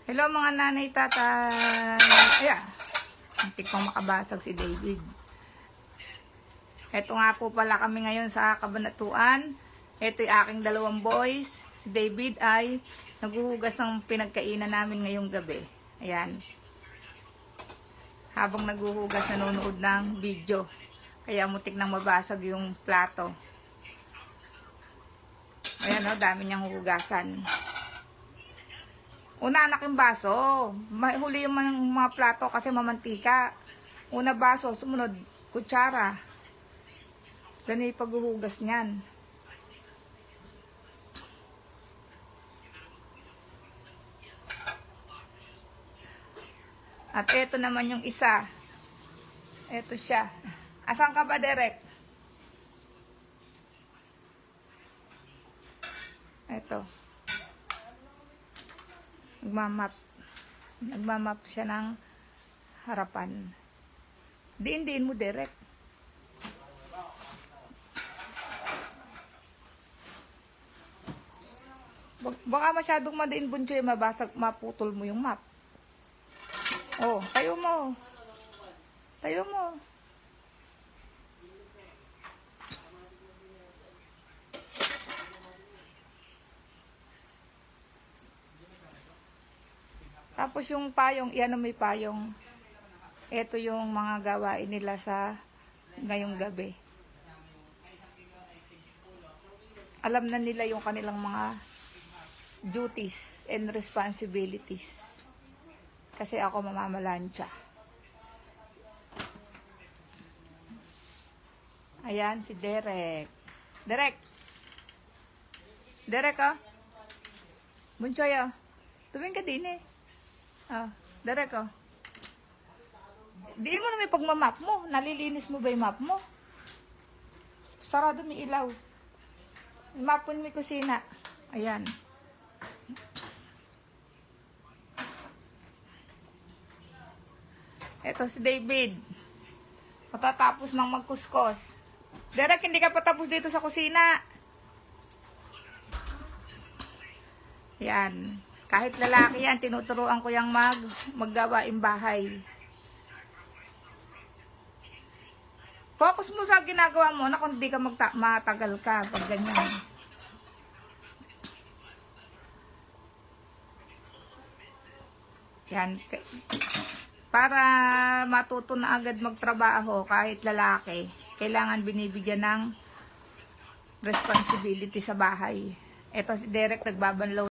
Hello mga nanay, tatay. Ayan. Hindi pang makabasag si David. Ito nga po pala kami ngayon sa Kabanatuan. Ito yung aking dalawang boys. Si David ay naghuhugas ng pinagkainan namin ngayong gabi. Ayan. Habang naghuhugas, nanonood ng video. Kaya mutik nang mabasag yung plato. Ayan o, dami niyang hugasan. Una anak yung baso. Huli yung mga plato kasi mamantika. Una baso, sumunod kutsara. Ganun yung paghuhugas niyan. At eto naman yung isa. Eto siya. Asan ka ba, Derek? Eto. Nagmamap siya ng harapan. Diin mo, Derek. Baka masyadong madiin, Bunchoy, mabasag, maputol mo yung map. Oh, tayo mo. Tayo mo. Tapos yung payong, iyan na may payong. Ito yung mga gawain nila sa ngayong gabi. Alam na nila yung kanilang mga duties and responsibilities. Kasi ako mamamalansya. Ayan, si Derek. Derek! Derek, oh. Bunchoy, oh. Tumingin ka din, eh. Oh, Derek, oh. Diin mo na may pagmamap mo. Nalilinis mo ba yung map mo? Sarado may ilaw. Mapon mo yung kusina. Ayan. Ito si David. Matatapos ng magkuskos. Derek, hindi ka pa tapos dito sa kusina. Yan. Kahit lalaki yan, tinuturuan ko yung maggawaing bahay. Focus mo sa ginagawa mo na kung di ka matagal ka pag ganyan. Yan. Para matuto na agad magtrabaho kahit lalaki, kailangan binibigyan ng responsibility sa bahay. Ito si Derek nagbabanlaw